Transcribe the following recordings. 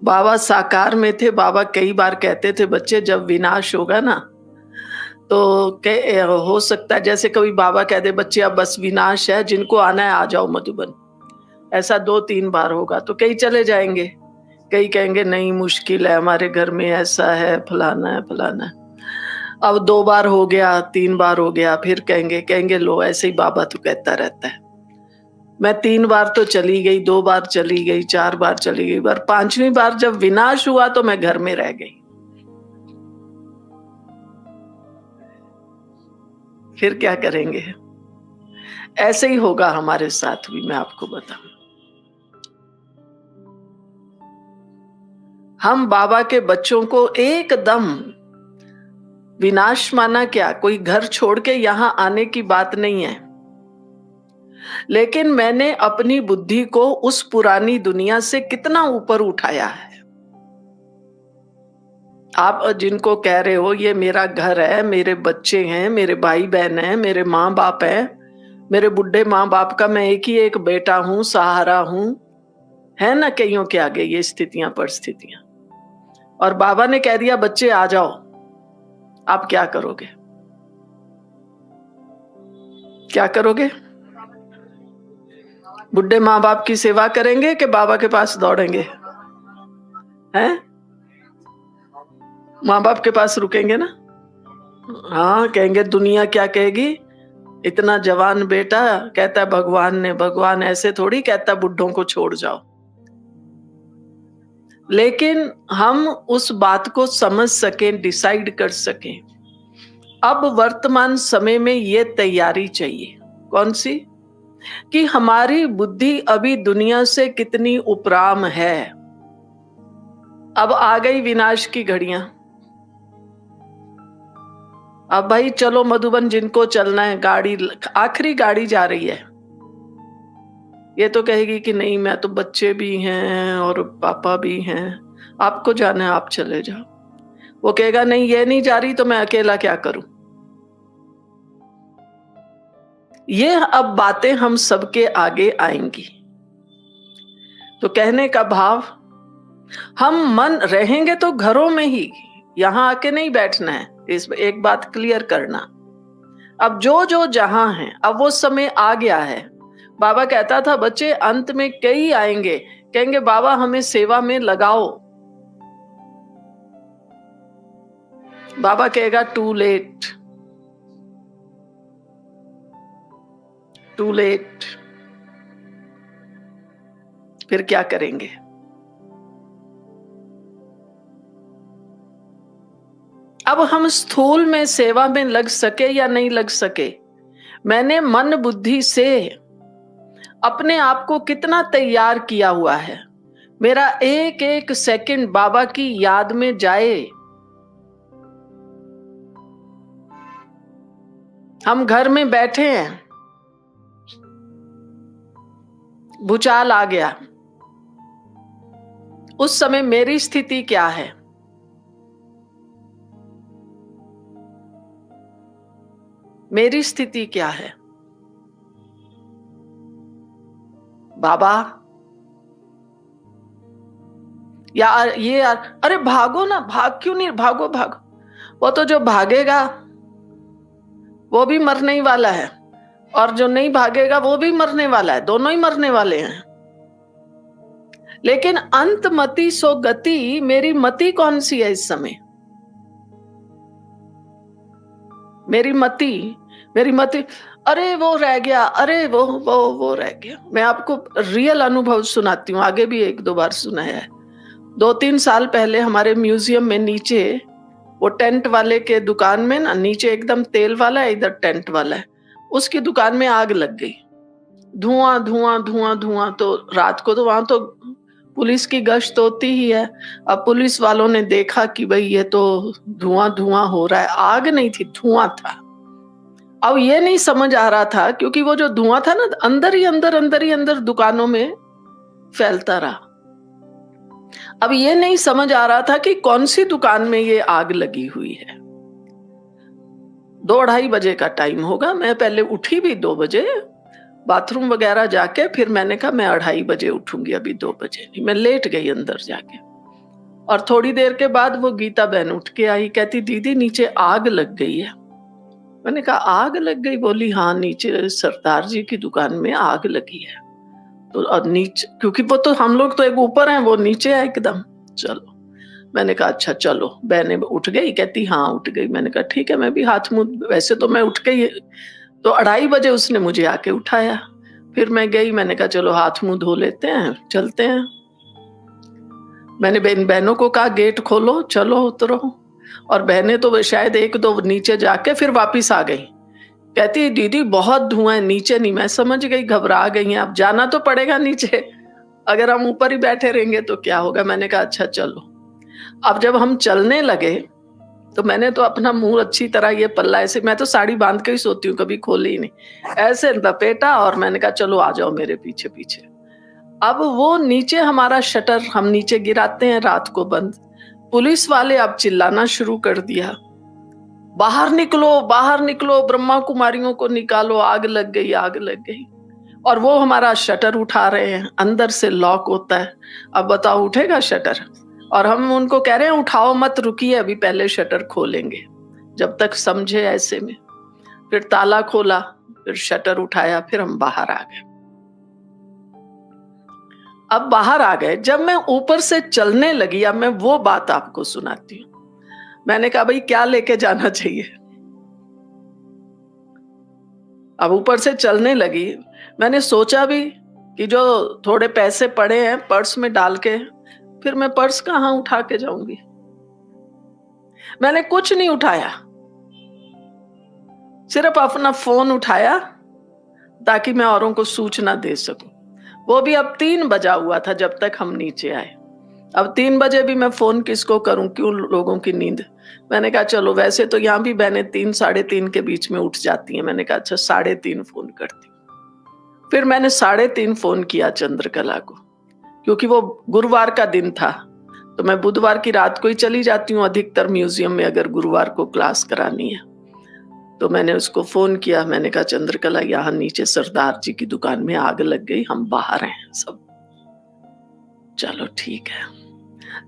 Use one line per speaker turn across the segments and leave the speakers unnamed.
बाबा साकार में थे, बाबा कई बार कहते थे बच्चे जब विनाश होगा ना तो हो सकता है जैसे कभी बाबा कह दे बच्चे अब बस विनाश है, जिनको आना है आ जाओ मधुबन। ऐसा 2-3 बार होगा तो कई चले जाएँगे, कई कहेंगे नहीं मुश्किल है, हमारे घर में ऐसा है, फलाना है, फलाना है। अब 2 बार हो गया, 3 बार हो गया, फिर कहेंगे लो ऐसे ही बाबा तो कहता रहता है। मैं 3 बार तो चली गई, 2 बार चली गई, 4 बार चली गई, पर 5वीं बार जब विनाश हुआ तो मैं घर में रह गई। फिर क्या करेंगे? ऐसे ही होगा हमारे साथ भी, मैं आपको बताऊं। हम बाबा के बच्चों को एकदम विनाश माना क्या, कोई घर छोड़ के यहां आने की बात नहीं है, लेकिन मैंने अपनी बुद्धि को उस पुरानी दुनिया से कितना ऊपर उठाया है। आप जिनको कह रहे हो ये मेरा घर है, मेरे बच्चे हैं, मेरे भाई बहन हैं, मेरे माँ बाप हैं, मेरे बुढ़े माँ बाप का मैं एक ही एक बेटा हूं, सहारा हूं, है ना कईयों के आगे ये स्थितियां परिस्थितियां। और बाबा ने कह दिया बच्चे आ जाओ, आप क्या करोगे? क्या करोगे? बुढ़े माँ बाप की सेवा करेंगे कि बाबा के पास दौड़ेंगे? हैं? माँ बाप के पास रुकेंगे ना? हाँ, कहेंगे दुनिया क्या कहेगी, इतना जवान बेटा कहता है भगवान ने, भगवान ऐसे थोड़ी कहता बुड्ढों को छोड़ जाओ। लेकिन हम उस बात को समझ सकें, डिसाइड कर सकें। अब वर्तमान समय में ये तैयारी चाहिए। कौन सी? कि हमारी बुद्धि अभी दुनिया से कितनी उपराम है। अब आ गई विनाश की घड़ियां। अब भाई चलो मधुबन, जिनको चलना है, गाड़ी आखिरी गाड़ी जा रही है। ये तो कहेगी कि नहीं मैं तो, बच्चे भी हैं और पापा भी हैं, आपको जाना है आप चले जाओ। वो कहेगा नहीं ये नहीं जा रही तो मैं अकेला क्या करूं। ये अब बातें हम सबके आगे आएंगी। तो कहने का भाव, हम मन रहेंगे तो घरों में ही, यहां आके नहीं बैठना है। इस एक बात क्लियर करना। अब जो जो जहां है, अब वो समय आ गया है। बाबा कहता था बच्चे अंत में कई आएंगे, कहेंगे बाबा हमें सेवा में लगाओ। बाबा कहेगा टू लेट, टू लेट। फिर क्या करेंगे? अब हम स्थूल में सेवा में लग सके या नहीं लग सके, मैंने मन बुद्धि से अपने आप को कितना तैयार किया हुआ है। मेरा एक एक सेकंड बाबा की याद में जाए। हम घर में बैठे हैं, भूचाल आ गया, उस समय मेरी स्थिति क्या है? मेरी स्थिति क्या है? बाबा यार ये यार, अरे भागो ना, भाग क्यों नहीं, भागो भागो। वो तो जो भागेगा वो भी मरने ही वाला है, और जो नहीं भागेगा वो भी मरने वाला है, दोनों ही मरने वाले हैं। लेकिन अंत मति सो गति, मेरी मति कौन सी है इस समय? मेरी मति अरे वो रह गया, अरे वो रह गया। मैं आपको रियल अनुभव सुनाती हूँ, आगे भी 1-2 बार सुनाया है। 2-3 साल पहले हमारे म्यूजियम में नीचे, वो टेंट वाले के दुकान में ना, नीचे एकदम तेल वाला है, इधर टेंट वाला है, उसकी दुकान में आग लग गई। धुआं धुआं धुआं धुआं। तो रात को तो वहां तो पुलिस की गश्त होती ही है। अब पुलिस वालों ने देखा कि भाई ये तो धुआं धुआं हो रहा है, आग नहीं थी, धुआं था। अब ये नहीं समझ आ रहा था, क्योंकि वो जो धुआं था ना अंदर ही अंदर दुकानों में फैलता रहा। अब ये नहीं समझ आ रहा था कि कौन सी दुकान में ये आग लगी हुई है। 2-2:30 बजे का टाइम होगा। मैं पहले उठी भी 2 बजे, बाथरूम वगैरह जाके, फिर मैंने कहा मैं 2:30 बजे उठूंगी, अभी 2 बजे नहीं। मैं लेट गई अंदर जाके। और थोड़ी देर के बाद वो गीता बहन उठ के आई, कहती दीदी नीचे आग लग गई है। मैंने कहा आग लग गई? बोली हाँ, नीचे सरदार जी की दुकान में आग लगी है। तो अब नीचे, क्योंकि वो तो हम लोग तो एक ऊपर हैं, वो नीचे है एकदम। चलो, मैंने कहा अच्छा चलो। बहने उठ गई, कहती हाँ उठ गई। मैंने कहा ठीक है, मैं भी हाथ मुंह, वैसे तो मैं उठ गई। तो 2:30 बजे उसने मुझे आके उठाया। फिर मैं गई, मैंने कहा चलो हाथ मुंह धो लेते हैं, चलते हैं। मैंने बहनों को कहा गेट खोलो, चलो उतरो। और बहनें तो शायद 1-2 नीचे जाके फिर वापिस आ गई। कहती दीदी बहुत धुआं है, नीचे नहीं। मैं समझ गई, घबरा गई हैं, अब जाना तो पड़ेगा नीचे, अगर हम ऊपर ही बैठे रहेंगे तो क्या होगा। मैंने कहा अच्छा चलो। अब जब हम चलने लगे तो मैंने तो अपना मुंह अच्छी तरह, ये पल्ला ऐसे, मैं तो साड़ी बांध के ही सोती हूँ, कभी खोली ही नहीं, ऐसे लपेटा और मैंने कहा चलो आ जाओ मेरे पीछे पीछे। अब वो नीचे हमारा शटर हम नीचे गिराते हैं रात को बंद। पुलिस वाले अब चिल्लाना शुरू कर दिया, बाहर निकलो, बाहर निकलो, ब्रह्मा कुमारियों को निकालो, आग लग गई, आग लग गई। और वो हमारा शटर उठा रहे हैं, अंदर से लॉक होता है। अब बताओ उठेगा शटर? और हम उनको कह रहे हैं उठाओ मत, रुकिए अभी पहले शटर खोलेंगे, जब तक समझे ऐसे में। फिर ताला खोला, फिर शटर उठाया, फिर हम बाहर आ गए। अब बाहर आ गए, जब मैं ऊपर से चलने लगी, अब मैं वो बात आपको सुनाती हूँ। मैंने कहा भाई क्या लेके जाना चाहिए। अब ऊपर से चलने लगी, मैंने सोचा भी कि जो थोड़े पैसे पड़े हैं पर्स में डाल के, फिर मैं पर्स कहाँ उठा के जाऊंगी। मैंने कुछ नहीं उठाया, सिर्फ अपना फोन उठाया ताकि मैं औरों को सूचना दे सकूं। वो भी अब 3 बजा हुआ था जब तक हम नीचे आए। अब 3 बजे भी मैं फोन किसको करूं, क्यों लोगों की नींद। मैंने कहा चलो, वैसे तो यहाँ भी बहनें 3 साढ़े 3 के बीच में उठ जाती हैं। मैंने कहा अच्छा 3:30 फोन करती हूँ। फिर मैंने 3:30 फोन किया चंद्रकला को, क्योंकि वो गुरुवार का दिन था, तो मैं बुधवार की रात को ही चली जाती हूँ अधिकतर म्यूजियम में, अगर गुरुवार को क्लास करानी है। तो मैंने उसको फोन किया, मैंने कहा चंद्रकला यहाँ नीचे सरदार जी की दुकान में आग लग गई, हम बाहर हैं सब। चलो ठीक है।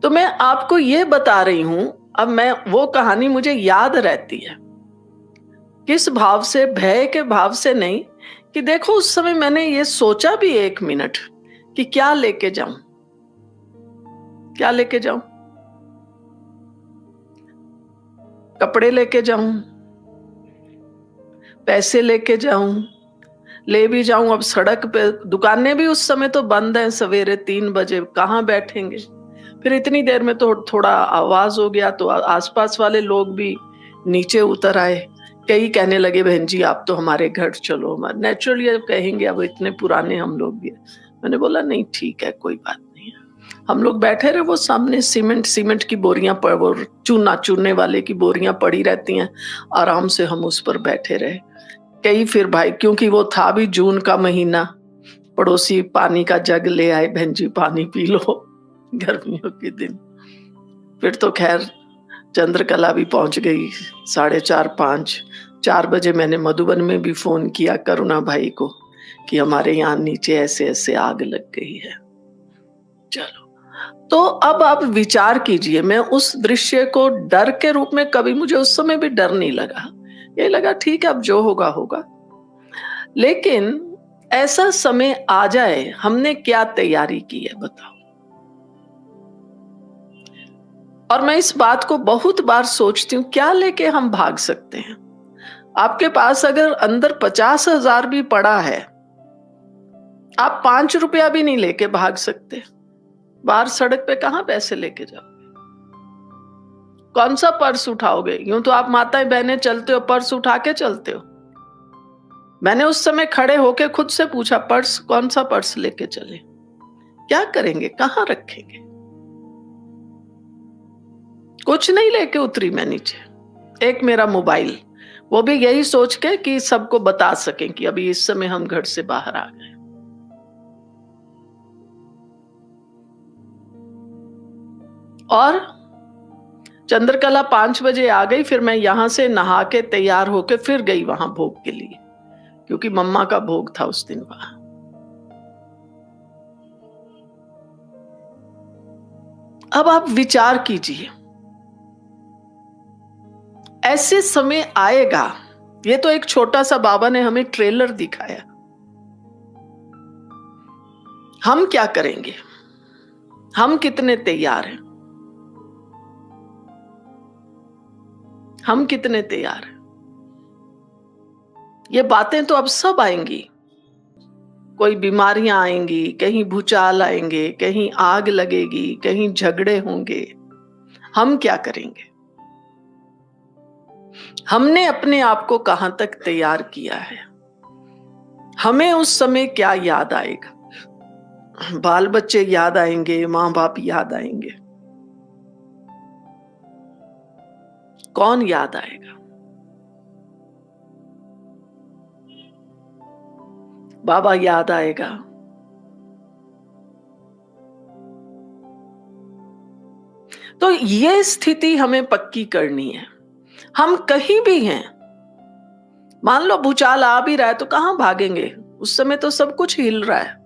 तो मैं आपको ये बता रही हूं, अब मैं वो कहानी मुझे याद रहती है, किस भाव से, भय के भाव से नहीं, कि देखो उस समय मैंने ये सोचा भी 1 मिनट कि क्या लेके जाऊं, क्या लेके जाऊं। कपड़े लेके जाऊं, पैसे लेके जाऊं, ले भी जाऊं। अब सड़क पे दुकानें भी उस समय तो बंद हैं, सवेरे 3 बजे कहाँ बैठेंगे। फिर इतनी देर में तो थोड़ा आवाज हो गया, तो आसपास वाले लोग भी नीचे उतर आए। कई कहने लगे बहन जी आप तो हमारे घर चलो। नेचुरली कहेंगे, अब इतने पुराने हम लोग भी। मैंने बोला नहीं ठीक है, कोई बात नहीं है। हम लोग बैठे रहे, वो सामने सीमेंट की बोरियां, वो चूना चूरने वाले की बोरियां पड़ी रहती हैं, आराम से हम उस पर बैठे रहे। कई फिर भाई, क्योंकि वो था भी जून का महीना, पड़ोसी पानी का जग ले आए, बहन जी पानी पी लो गर्मियों के दिन। फिर तो खैर चंद्रकला भी पहुंच गई 4:30-5। 4 बजे मैंने मधुबन में भी फोन किया करुणा भाई को कि हमारे यहाँ नीचे ऐसे ऐसे आग लग गई है। चलो, तो अब आप विचार कीजिए, मैं उस दृश्य को डर के रूप में, कभी मुझे उस समय भी डर नहीं लगा, ये लगा ठीक है अब जो होगा होगा। लेकिन ऐसा समय आ जाए, हमने क्या तैयारी की है बताओ। और मैं इस बात को बहुत बार सोचती हूँ, क्या लेके हम भाग सकते हैं। आपके पास अगर अंदर 50,000 भी पड़ा है, आप 5 रुपया भी नहीं लेके भाग सकते। बाहर सड़क पे कहां पैसे लेके जाओ, कौन सा पर्स उठाओगे। यूं तो आप माताएं बहनें चलते हो, पर्स उठा के चलते हो। मैंने उस समय खड़े होके खुद से पूछा, पर्स कौन सा पर्स लेके चले, क्या करेंगे, कहां रखेंगे। कुछ नहीं लेके उतरी मैं नीचे। एक मेरा मोबाइल, वो भी यही सोच के कि सबको बता सकें कि अभी इस समय हम घर से बाहर आ गए। और चंद्रकला 5 बजे आ गई। फिर मैं यहां से नहा के तैयार होके फिर गई वहां भोग के लिए, क्योंकि मम्मा का भोग था उस दिन वहां। अब आप विचार कीजिए, ऐसे समय आएगा। ये तो एक छोटा सा बाबा ने हमें ट्रेलर दिखाया। हम क्या करेंगे? हम कितने तैयार हैं? हम कितने तैयार हैं? ये बातें तो अब सब आएंगी। कोई बीमारियां आएंगी, कहीं भूचाल आएंगे, कहीं आग लगेगी, कहीं झगड़े होंगे। हम क्या करेंगे? हमने अपने आप को कहां तक तैयार किया है? हमें उस समय क्या याद आएगा? बाल बच्चे याद आएंगे, माँ बाप याद आएंगे, कौन याद आएगा? बाबा याद आएगा। तो ये स्थिति हमें पक्की करनी है। हम कहीं भी हैं, मान लो भूचाल आ भी रहा है तो कहां भागेंगे? उस समय तो सब कुछ हिल रहा है।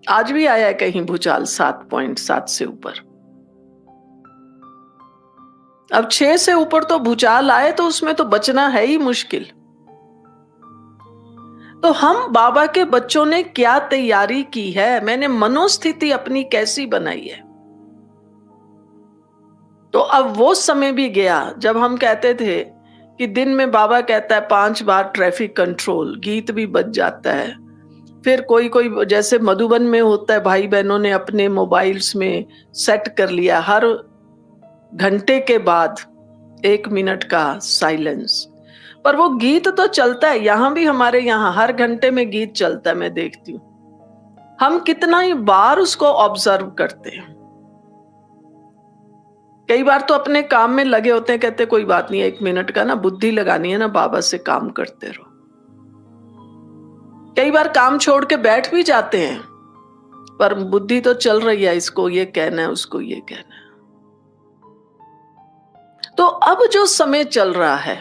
आज भी आया है कहीं भूचाल 7.7 से ऊपर। अब 6 से ऊपर तो भूचाल आए तो उसमें तो बचना है ही मुश्किल। तो हम बाबा के बच्चों ने क्या तैयारी की है? मैंने मनोस्थिति अपनी कैसी बनाई है? तो अब वो समय भी गया जब हम कहते थे कि दिन में बाबा कहता है 5 बार ट्रैफिक कंट्रोल, गीत भी बज जाता है। फिर कोई कोई जैसे मधुबन में होता है, भाई बहनों ने अपने मोबाइल्स में सेट कर लिया, हर घंटे के बाद 1 मिनट का साइलेंस। पर वो गीत तो चलता है, यहां भी हमारे यहाँ हर घंटे में गीत चलता है, मैं देखती हूँ। हम कितना ही बार उसको ऑब्जर्व करते हैं। कई बार तो अपने काम में लगे होते हैं, कहते कोई बात नहीं है, 1 मिनट का ना बुद्धि लगानी है ना, बाबा से काम करते रहो। कई बार काम छोड़ के बैठ भी जाते हैं, पर बुद्धि तो चल रही है, इसको ये कहना है, उसको ये कहना है। तो अब जो समय चल रहा है,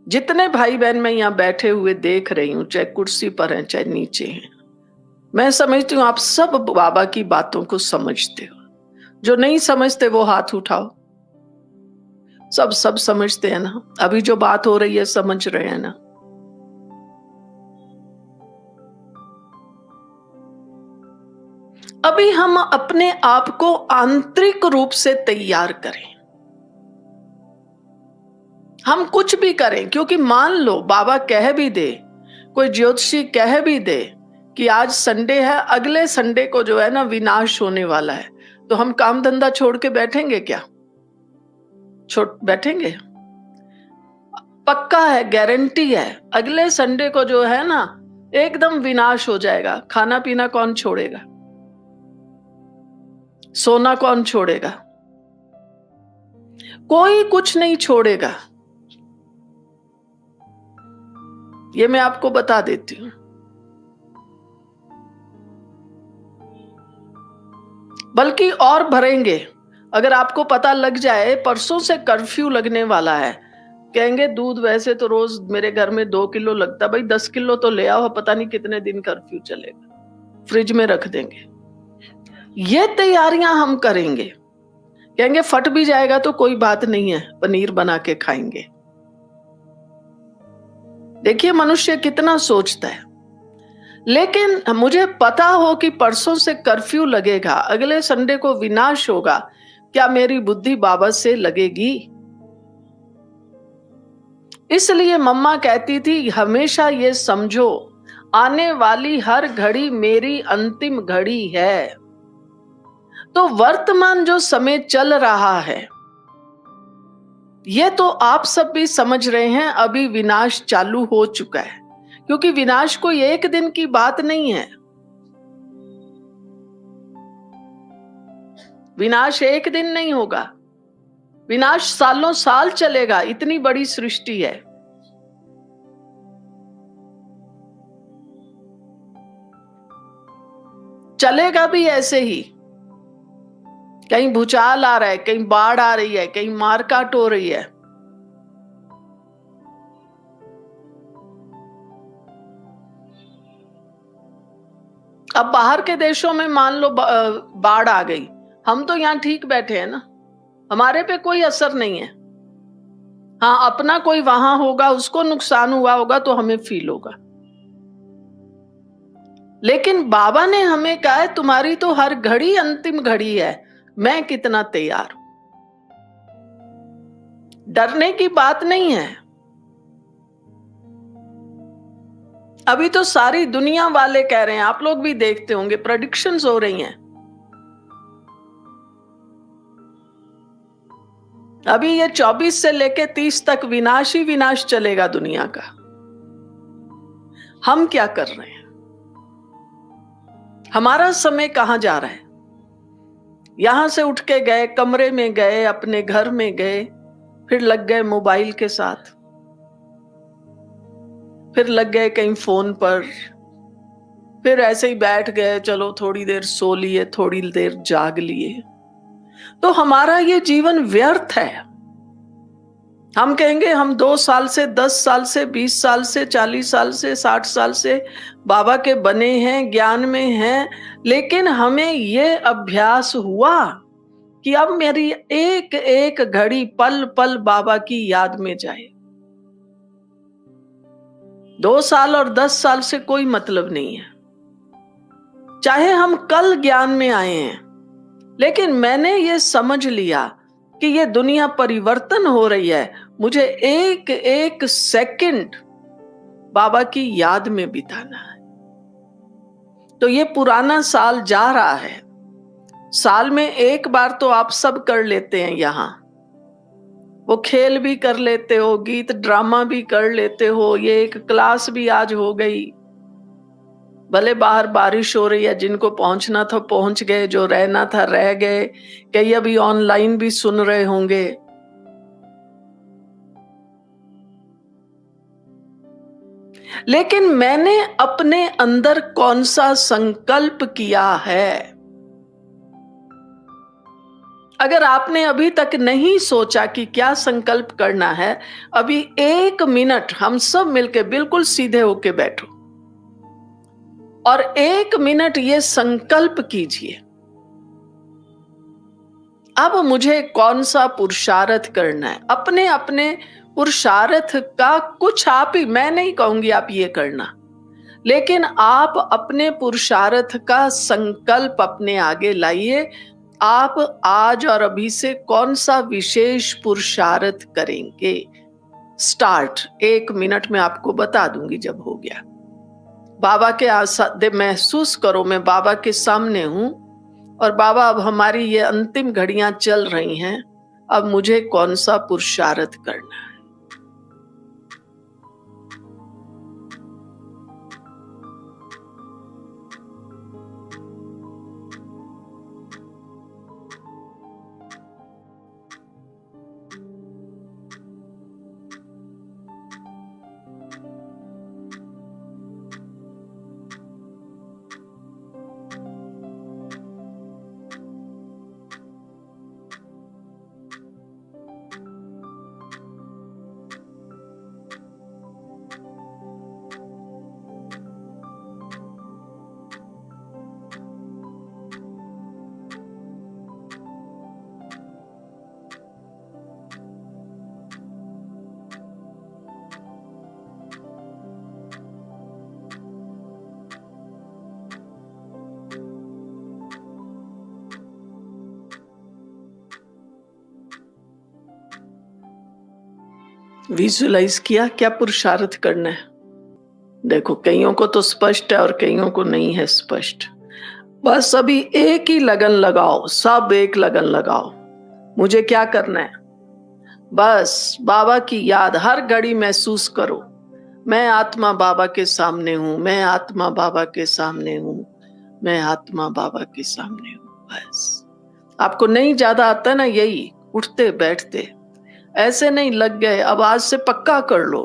जितने भाई बहन मैं यहां बैठे हुए देख रही हूं, चाहे कुर्सी पर हैं चाहे नीचे हैं, मैं समझती हूं आप सब बाबा की बातों को समझते हो। जो नहीं समझते वो हाथ उठाओ। सब सब समझते हैं ना? अभी जो बात हो रही है समझ रहे हैं ना? अभी हम अपने आप को आंतरिक रूप से तैयार करें। हम कुछ भी करें, क्योंकि मान लो बाबा कह भी दे, कोई ज्योतिषी कह भी दे कि आज संडे है, अगले संडे को जो है ना विनाश होने वाला है, तो हम काम धंधा छोड़ के बैठेंगे क्या? छोड़ बैठेंगे? पक्का है, गारंटी है, अगले संडे को जो है ना एकदम विनाश हो जाएगा। खाना पीना कौन छोड़ेगा? सोना कौन छोड़ेगा? कोई कुछ नहीं छोड़ेगा। ये मैं आपको बता देती हूं। बल्कि और भरेंगे। अगर आपको पता लग जाए परसों से कर्फ्यू लगने वाला है, कहेंगे दूध वैसे तो रोज मेरे घर में 2 किलो लगता, भाई 10 किलो तो ले आओ, पता नहीं कितने दिन कर्फ्यू चलेगा, फ्रिज में रख देंगे। ये तैयारियां हम करेंगे। कहेंगे फट भी जाएगा तो कोई बात नहीं है, पनीर बना के खाएंगे। देखिए मनुष्य कितना सोचता है। लेकिन मुझे पता हो कि परसों से कर्फ्यू लगेगा, अगले संडे को विनाश होगा, क्या मेरी बुद्धि बाबा से लगेगी? इसलिए मम्मा कहती थी हमेशा ये समझो, आने वाली हर घड़ी मेरी अंतिम घड़ी है। तो वर्तमान जो समय चल रहा है, ये तो आप सब भी समझ रहे हैं, अभी विनाश चालू हो चुका है। क्योंकि विनाश कोई एक दिन की बात नहीं है। विनाश एक दिन नहीं होगा, विनाश सालों साल चलेगा, इतनी बड़ी सृष्टि है। चलेगा भी ऐसे ही। कहीं भूचाल आ रहा है, कहीं बाढ़ आ रही है, कहीं मारकाट हो रही है। अब बाहर के देशों में मान लो बाढ़ आ गई, हम तो यहाँ ठीक बैठे हैं ना, हमारे पे कोई असर नहीं है। हाँ, अपना कोई वहां होगा, उसको नुकसान हुआ होगा तो हमें फील होगा। लेकिन बाबा ने हमें कहा है तुम्हारी तो हर घड़ी अंतिम घड़ी है, मैं कितना तैयार हूं। डरने की बात नहीं है। अभी तो सारी दुनिया वाले कह रहे हैं, आप लोग भी देखते होंगे, प्रेडिक्शंस हो रही हैं। अभी ये 24 से लेके 30 तक विनाश ही विनाश चलेगा दुनिया का। हम क्या कर रहे हैं? हमारा समय कहां जा रहा है? यहां से उठ के गए, कमरे में गए, अपने घर में गए, फिर लग गए मोबाइल के साथ, फिर लग गए कहीं फोन पर, फिर ऐसे ही बैठ गए, चलो थोड़ी देर सो लिए, थोड़ी देर जाग लिए, तो हमारा ये जीवन व्यर्थ है। हम कहेंगे हम 2 साल से, 10 साल से, 20 साल से, 40 साल से, 60 साल से बाबा के बने हैं, ज्ञान में हैं, लेकिन हमें ये अभ्यास हुआ कि अब मेरी एक एक घड़ी पल पल बाबा की याद में जाए। 2 साल और 10 साल से कोई मतलब नहीं है, चाहे हम कल ज्ञान में आए हैं, लेकिन मैंने ये समझ लिया कि ये दुनिया परिवर्तन हो रही है, मुझे एक एक सेकंड बाबा की याद में बिताना है। तो ये पुराना साल जा रहा है, साल में एक बार तो आप सब कर लेते हैं, यहां वो खेल भी कर लेते हो, गीत ड्रामा भी कर लेते हो, ये एक क्लास भी आज हो गई। भले बाहर बारिश हो रही है, जिनको पहुंचना था पहुंच गए, जो रहना था रह गए, कई अभी ऑनलाइन भी सुन रहे होंगे। लेकिन मैंने अपने अंदर कौन सा संकल्प किया है? अगर आपने अभी तक नहीं सोचा कि क्या संकल्प करना है, अभी 1 मिनट हम सब मिलके बिल्कुल सीधे होके बैठो और 1 मिनट ये संकल्प कीजिए, अब मुझे कौन सा पुरुषार्थ करना है। अपने अपने पुरुषार्थ का कुछ आप ही, मैं नहीं कहूंगी आप ये करना, लेकिन आप अपने पुरुषार्थ का संकल्प अपने आगे लाइए। आप आज और अभी से कौन सा विशेष पुरुषार्थ करेंगे? स्टार्ट 1 मिनट में आपको बता दूंगी जब हो गया। बाबा के महसूस करो, मैं बाबा के सामने हूं और बाबा अब हमारी ये अंतिम घड़ियां चल रही हैं, अब मुझे कौन सा पुरुषार्थ करना है। विजुअलाइज किया क्या पुरुषार्थ करना है? देखो, कईयों को तो स्पष्ट है और कईयों को नहीं है स्पष्ट। बस अभी एक ही लगन लगाओ, सब एक लगन लगाओ। मुझे क्या करना है? बस बाबा की याद हर घड़ी महसूस करो। मैं आत्मा बाबा के सामने हूं, मैं आत्मा बाबा के सामने हूं, मैं आत्मा बाबा के सामने हूं। बस आपको नहीं ज्यादा आता ना, यही उठते बैठते ऐसे नहीं लग गए, अब आज से पक्का कर लो।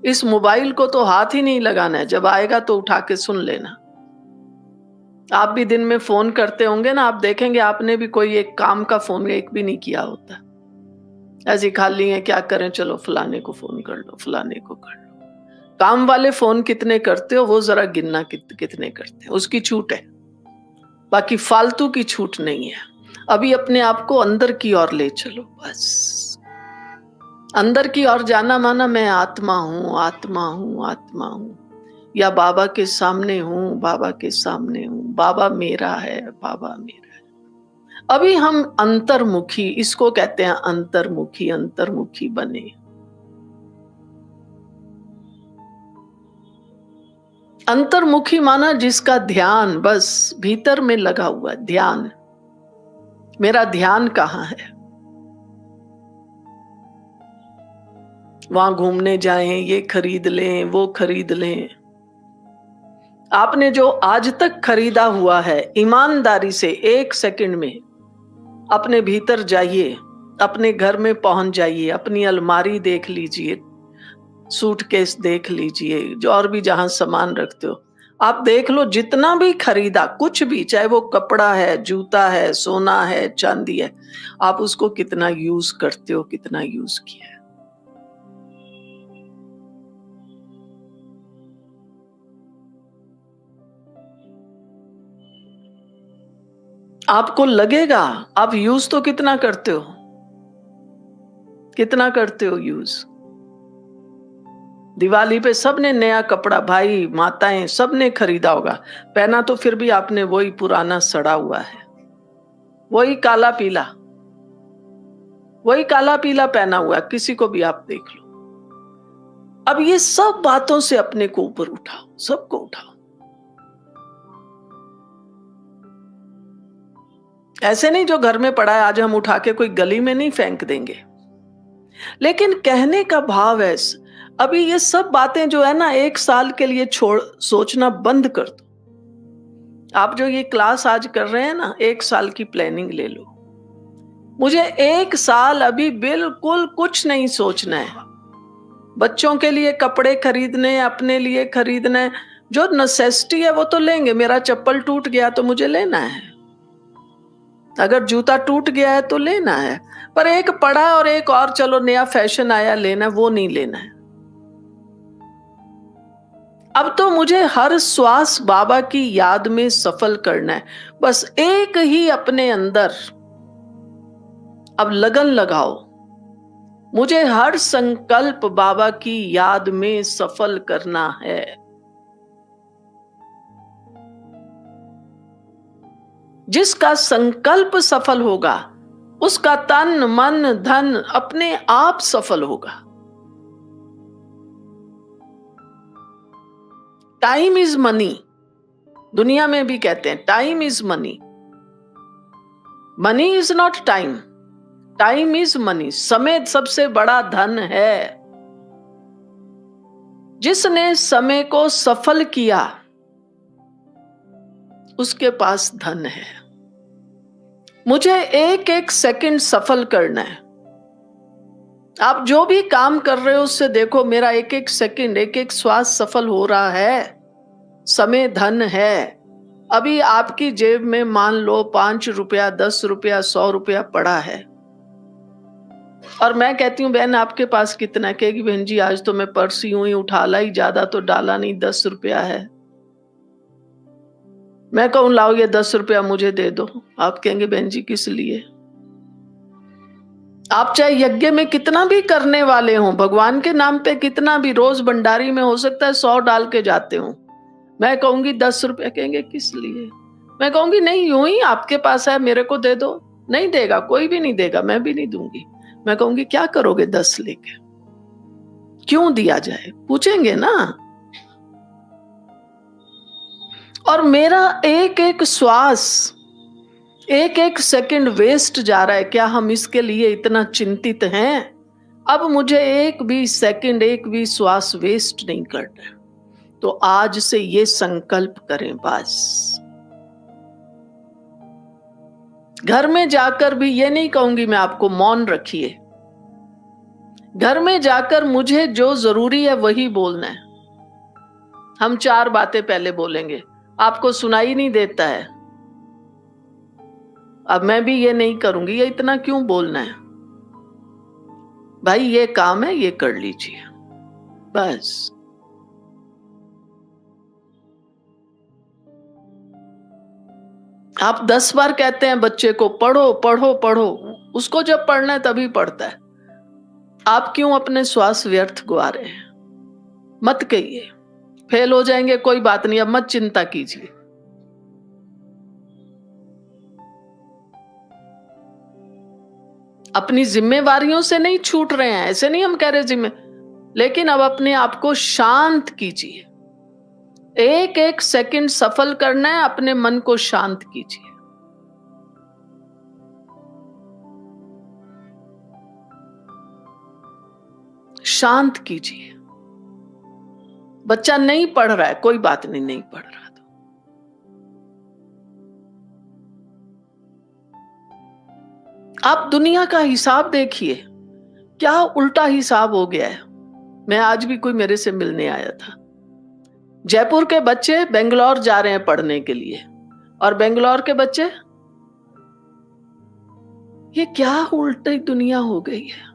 इस मोबाइल को तो हाथ ही नहीं लगाना है, जब आएगा तो उठा के सुन लेना। आप भी दिन में फोन करते होंगे ना, आप देखेंगे आपने भी कोई एक काम का फोन एक भी नहीं किया होता। ऐसे खाली है, क्या करें, चलो फलाने को फोन कर लो, फलाने को कर लो। काम वाले फोन कितने करते हो वो जरा गिनना कितने करते हैं, उसकी छूट है, बाकी फालतू की छूट नहीं है। अभी अपने आप को अंदर की ओर ले चलो, बस अंदर की ओर जाना माना मैं आत्मा हूं, आत्मा हूं, आत्मा हूं, या बाबा के सामने हूं, बाबा के सामने हूं, बाबा मेरा है, बाबा मेरा है। अभी हम अंतर्मुखी, इसको कहते हैं अंतर्मुखी, अंतर्मुखी बने। अंतर्मुखी माना जिसका ध्यान बस भीतर में लगा हुआ, ध्यान। मेरा ध्यान कहाँ है? वहां घूमने जाएं, ये खरीद लें, वो खरीद लें। आपने जो आज तक खरीदा हुआ है, ईमानदारी से 1 सेकंड में अपने भीतर जाइए, अपने घर में पहुंच जाइए, अपनी अलमारी देख लीजिए, सूटकेस देख लीजिए, जो और भी जहां सामान रखते हो आप देख लो। जितना भी खरीदा, कुछ भी, चाहे वो कपड़ा है, जूता है, सोना है, चांदी है, आप उसको कितना यूज करते हो, कितना यूज किया है। आपको लगेगा आप यूज तो कितना करते हो, कितना करते हो यूज। दिवाली पे सबने नया कपड़ा, भाई माताएं सबने खरीदा होगा, पहना तो फिर भी आपने वही पुराना सड़ा हुआ है, वही काला पीला, वही काला पीला पहना हुआ है, किसी को भी आप देख लो। अब ये सब बातों से अपने को ऊपर उठाओ, सबको उठाओ। ऐसे नहीं जो घर में पड़ा है आज हम उठा के कोई गली में नहीं फेंक देंगे, लेकिन कहने का भाव है अभी ये सब बातें जो है ना 1 साल के लिए छोड़, सोचना बंद कर दो। आप जो ये क्लास आज कर रहे हैं ना, 1 साल की प्लानिंग ले लो। मुझे 1 साल अभी बिल्कुल कुछ नहीं सोचना है। बच्चों के लिए कपड़े खरीदने, अपने लिए खरीदने, जो नेसेसिटी है वो तो लेंगे। मेरा चप्पल टूट गया तो मुझे लेना है, अगर जूता टूट गया है तो लेना है, पर एक पड़ा और एक और चलो नया फैशन आया लेना, वो नहीं लेना है। अब तो मुझे हर श्वास बाबा की याद में सफल करना है, बस एक ही अपने अंदर अब लगन लगाओ। मुझे हर संकल्प बाबा की याद में सफल करना है। जिसका संकल्प सफल होगा उसका तन मन धन अपने आप सफल होगा। टाइम इज मनी, दुनिया में भी कहते हैं time is money. Money is not time, time is money. समय सबसे बड़ा धन है। जिसने समय को सफल किया उसके पास धन है। मुझे एक एक सेकंड सफल करना है। आप जो भी काम कर रहे हो उससे देखो मेरा एक एक सेकंड, एक एक श्वास सफल हो रहा है। समय धन है। अभी आपकी जेब में मान लो 5 रुपया, 10 रुपया, 100 रुपया पड़ा है, और मैं कहती हूँ बहन आपके पास कितना? कहेगी बहन जी आज तो मैं पर्स यूं ही उठा लाई, ज्यादा तो डाला नहीं, 10 रुपया है। मैं कहूं लाओ ये 10 रुपया मुझे दे दो, आप कहेंगे बहन जी किस लिए? आप चाहे यज्ञ में कितना भी करने वाले हो, भगवान के नाम पे कितना भी, रोज भंडारी में हो सकता है 100 डाल के जाते हो, मैं कहूंगी 10 रुपया, कहेंगे किस लिए? मैं कहूंगी नहीं यूं ही आपके पास है मेरे को दे दो। नहीं देगा, कोई भी नहीं देगा, मैं भी नहीं दूंगी। मैं कहूंगी क्या करोगे 10 लेके? क्यों दिया जाए, पूछेंगे ना। और मेरा एक एक श्वास, एक एक सेकंड वेस्ट जा रहा है, क्या हम इसके लिए इतना चिंतित हैं? अब मुझे एक भी सेकंड, एक भी श्वास वेस्ट नहीं करना। तो आज से ये संकल्प करें बस। घर में जाकर भी ये नहीं कहूंगी मैं आपको मौन रखिए। घर में जाकर मुझे जो जरूरी है वही बोलना है। हम 4 बातें पहले बोलेंगे, आपको सुनाई नहीं देता है। अब मैं भी ये नहीं करूंगी, ये इतना क्यों बोलना है भाई, ये काम है ये कर लीजिए बस। आप 10 बार कहते हैं बच्चे को पढ़ो पढ़ो पढ़ो, उसको जब पढ़ना है तभी पढ़ता है। आप क्यों अपने श्वास व्यर्थ गवा रहे हैं? मत कहिए फेल हो जाएंगे, कोई बात नहीं, अब मत चिंता कीजिए। अपनी जिम्मेवारियों से नहीं छूट रहे हैं, ऐसे नहीं हम कह रहे जिम्मे, लेकिन अब अपने आप को शांत कीजिए। एक एक सेकंड सफल करना है, अपने मन को शांत कीजिए। शांत कीजिए। बच्चा नहीं पढ़ रहा है, कोई बात नहीं, नहीं पढ़ रहा तो आप दुनिया का हिसाब देखिए, क्या उल्टा हिसाब हो गया है। मैं आज भी कोई मेरे से मिलने आया था, जयपुर के बच्चे बेंगलोर जा रहे हैं पढ़ने के लिए, और बेंगलोर के बच्चे, ये क्या उल्टी दुनिया हो गई है।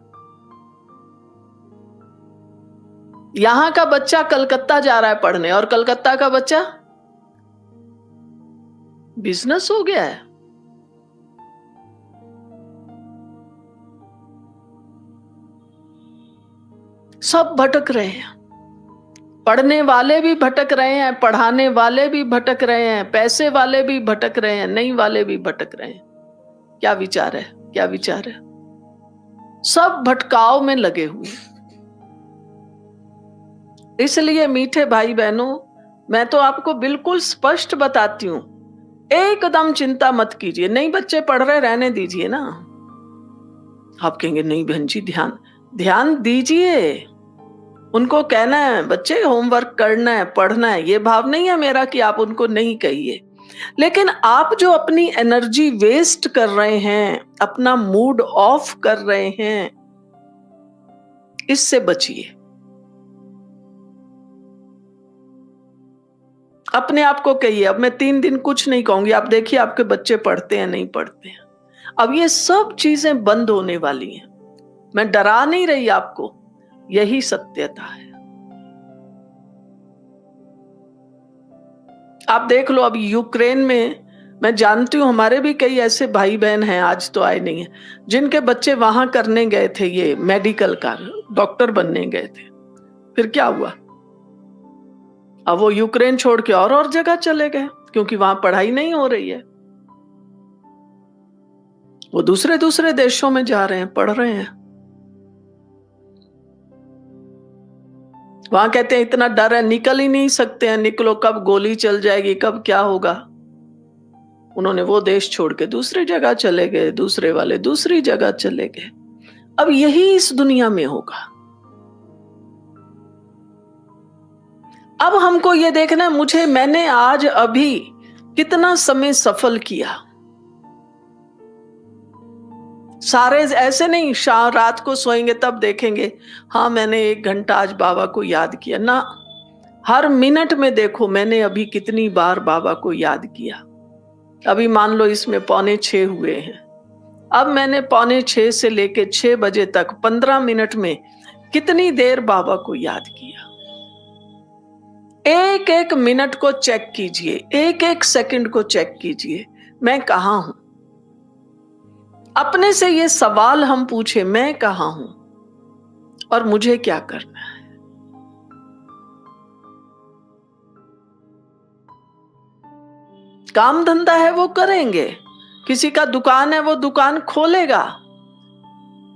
यहां का बच्चा कलकत्ता जा रहा है पढ़ने, और कलकत्ता का बच्चा बिजनेस हो गया है। सब भटक रहे हैं, पढ़ने वाले भी भटक रहे हैं, पढ़ाने वाले भी भटक रहे हैं, पैसे वाले भी भटक रहे हैं, नहीं वाले भी भटक रहे हैं। क्या विचार है, क्या विचार है? सब भटकाव में लगे हुए। इसलिए मीठे भाई बहनों, मैं तो आपको बिल्कुल स्पष्ट बताती हूं, एकदम चिंता मत कीजिए। नहीं बच्चे पढ़ रहे, रहने दीजिए ना। आप कहेंगे नहीं बहन जी, ध्यान ध्यान दीजिए। उनको कहना है बच्चे होमवर्क करना है, पढ़ना है, ये भाव नहीं है मेरा कि आप उनको नहीं कहिए, लेकिन आप जो अपनी एनर्जी वेस्ट कर रहे हैं, अपना मूड ऑफ कर रहे हैं, इससे बचिए। अपने आप को कहिए अब मैं 3 दिन कुछ नहीं कहूंगी, आप देखिए आपके बच्चे पढ़ते हैं नहीं पढ़ते हैं। अब ये सब चीजें बंद होने वाली हैं। मैं डरा नहीं रही आपको, यही सत्यता है। आप देख लो, अभी यूक्रेन में मैं जानती हूं, हमारे भी कई ऐसे भाई बहन हैं, आज तो आए नहीं है, जिनके बच्चे वहां करने गए थे, ये मेडिकल का डॉक्टर बनने गए थे। फिर क्या हुआ? अब वो यूक्रेन छोड़ के और जगह चले गए, क्योंकि वहां पढ़ाई नहीं हो रही है। वो दूसरे दूसरे देशों में जा रहे हैं, पढ़ रहे हैं। वहां कहते हैं इतना डर है, निकल ही नहीं सकते हैं, निकलो कब गोली चल जाएगी, कब क्या होगा। उन्होंने वो देश छोड़ के दूसरी जगह चले गए, दूसरे वाले दूसरी जगह चले गए। अब यही इस दुनिया में होगा। अब हमको ये देखना है, मैंने आज अभी कितना समय सफल किया। सारे ऐसे नहीं रात को सोएंगे तब देखेंगे हाँ मैंने 1 घंटा आज बाबा को याद किया ना। हर मिनट में देखो मैंने अभी कितनी बार बाबा को याद किया। अभी मान लो इसमें 5:45 हुए हैं, अब मैंने 5:45 से लेके 6 बजे तक 15 मिनट में कितनी देर बाबा को याद किया। एक एक मिनट को चेक कीजिए, एक एक सेकंड को चेक कीजिए, मैं कहां हूं। अपने से ये सवाल हम पूछे, मैं कहां हूं और मुझे क्या करना है। काम धंधा है वो करेंगे, किसी का दुकान है वो दुकान खोलेगा,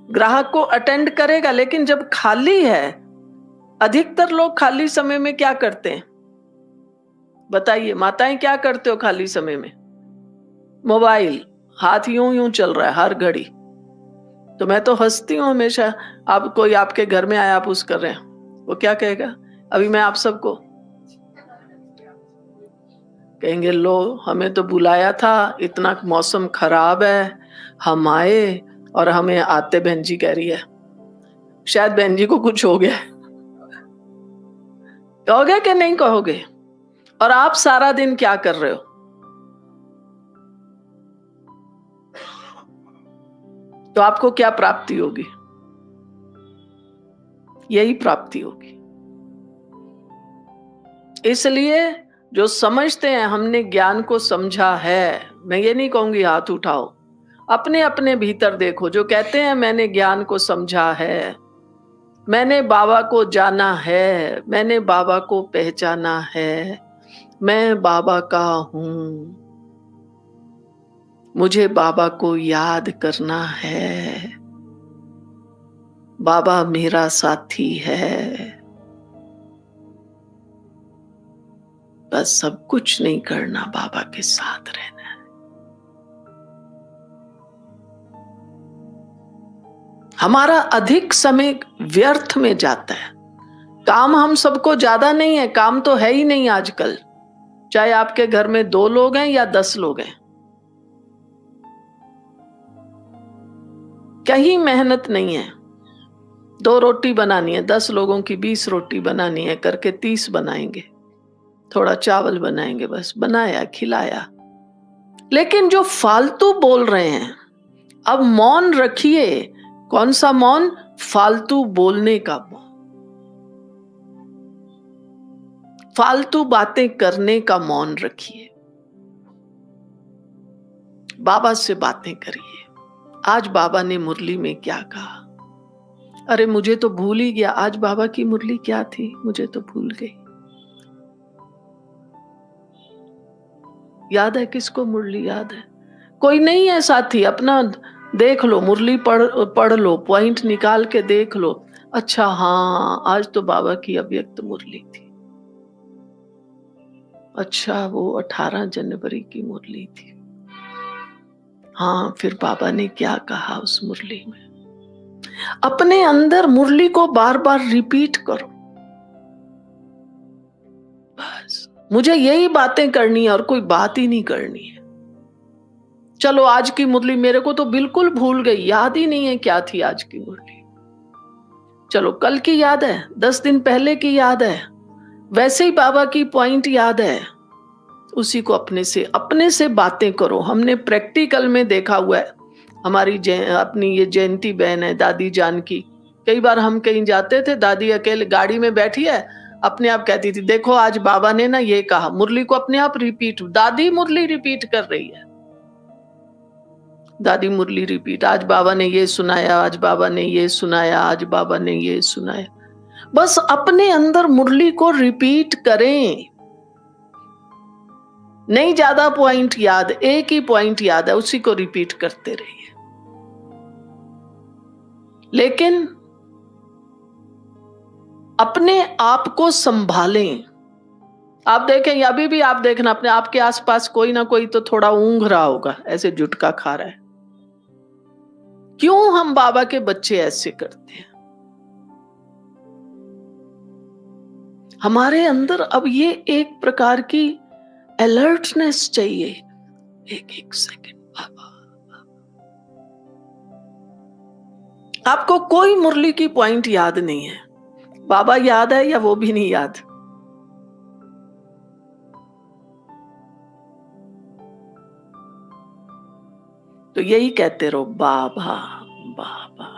ग्राहक को अटेंड करेगा, लेकिन जब खाली है, अधिकतर लोग खाली समय में क्या करते हैं बताइए, माताएं क्या करते हो खाली समय में? मोबाइल, हाथ यूं यूं चल रहा है हर घड़ी। तो मैं तो हंसती हूं हमेशा, आप कोई आपके घर में आया, आप उस कर रहे हैं, वो क्या कहेगा? अभी मैं आप सबको कहेंगे लो हमें तो बुलाया था, इतना मौसम खराब है, हम आए और हमें आते बहन जी कह रही है शायद बहन जी को कुछ हो गया। कहोगे कि नहीं कहोगे? और आप सारा दिन क्या कर रहे हो? तो आपको क्या प्राप्ति होगी? यही प्राप्ति होगी। इसलिए जो समझते हैं हमने ज्ञान को समझा है, मैं ये नहीं कहूंगी हाथ उठाओ, अपने अपने भीतर देखो। जो कहते हैं मैंने ज्ञान को समझा है, मैंने बाबा को जाना है, मैंने बाबा को पहचाना है, मैं बाबा का हूं, मुझे बाबा को याद करना है, बाबा मेरा साथी है। बस सब कुछ नहीं करना, बाबा के साथ रहना है। हमारा अधिक समय व्यर्थ में जाता है। काम हम सबको ज्यादा नहीं है, काम तो है ही नहीं आजकल, चाहे आपके घर में 2 लोग हैं या 10 लोग हैं। कहीं मेहनत नहीं है। 2 रोटी बनानी है, 10 लोगों की 20 रोटी बनानी है, करके 30 बनाएंगे। थोड़ा चावल बनाएंगे, बस बनाया खिलाया। लेकिन जो फालतू बोल रहे हैं, अब मौन रखिए। कौन सा मौन? फालतू बोलने का मौन, फालतू बातें करने का मौन रखिए। बाबा से बातें करिए। आज बाबा ने मुरली में क्या कहा? अरे मुझे तो भूल ही गया, आज बाबा की मुरली क्या थी, मुझे तो भूल गई। याद है किसको मुरली याद है? कोई नहीं है साथी, अपना देख लो, मुरली पढ़ लो, पॉइंट निकाल के देख लो। अच्छा हाँ, आज तो बाबा की अव्यक्त मुरली थी। अच्छा वो 18 जनवरी की मुरली थी। हाँ, फिर बाबा ने क्या कहा उस मुरली में? अपने अंदर मुरली को बार बार रिपीट करो। बस मुझे यही बातें करनी है और कोई बात ही नहीं करनी है। चलो आज की मुरली मेरे को तो बिल्कुल भूल गई, याद ही नहीं है क्या थी आज की मुरली। चलो कल की याद है, 10 दिन पहले की याद है, वैसे ही बाबा की पॉइंट याद है, उसी को अपने से बातें करो। हमने प्रैक्टिकल में देखा हुआ है। हमारी अपनी ये जयंती बहन है, दादी जानकी, कई बार हम कहीं जाते थे, दादी अकेले गाड़ी में बैठी है, अपने आप कहती थी देखो आज बाबा ने ना ये कहा। मुरली को अपने आप रिपीट, दादी मुरली रिपीट कर रही है, दादी मुरली रिपीट, आज बाबा ने ये सुनाया, आज बाबा ने ये सुनाया, आज बाबा ने ये सुनाया। बस अपने अंदर मुरली को रिपीट करें। नहीं ज्यादा पॉइंट याद, एक ही पॉइंट याद है, उसी को रिपीट करते रहिए। लेकिन अपने आप को संभालें। आप देखें, अभी भी आप देखना, अपने आपके आसपास कोई ना कोई तो थोड़ा ऊंघ रहा होगा, ऐसे जुटका खा रहा है। क्यों हम बाबा के बच्चे ऐसे करते हैं? हमारे अंदर अब ये एक प्रकार की अलर्टनेस चाहिए। एक सेकंड, बाबा। आपको कोई मुरली की पॉइंट याद नहीं है, बाबा याद है या वो भी नहीं याद? तो यही कहते रहो, बाबा बाबा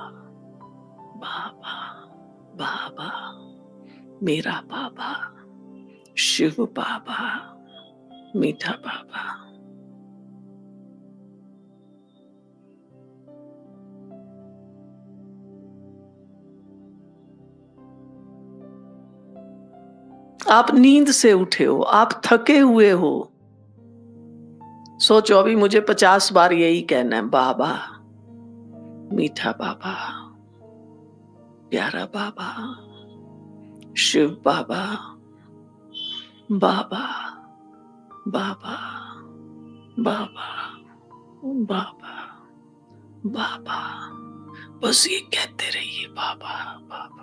बाबा बाबा, मेरा बाबा, शिव बाबा, मीठा बाबा। आप नींद से उठे हो, आप थके हुए हो, सोचो अभी मुझे 50 बार यही कहना है, बाबा, मीठा बाबा, प्यारा बाबा, शिव बाबा, बाबा बाबा बाबा बाबा बाबा। बस ये कहते रहिए, बाबा बाबा।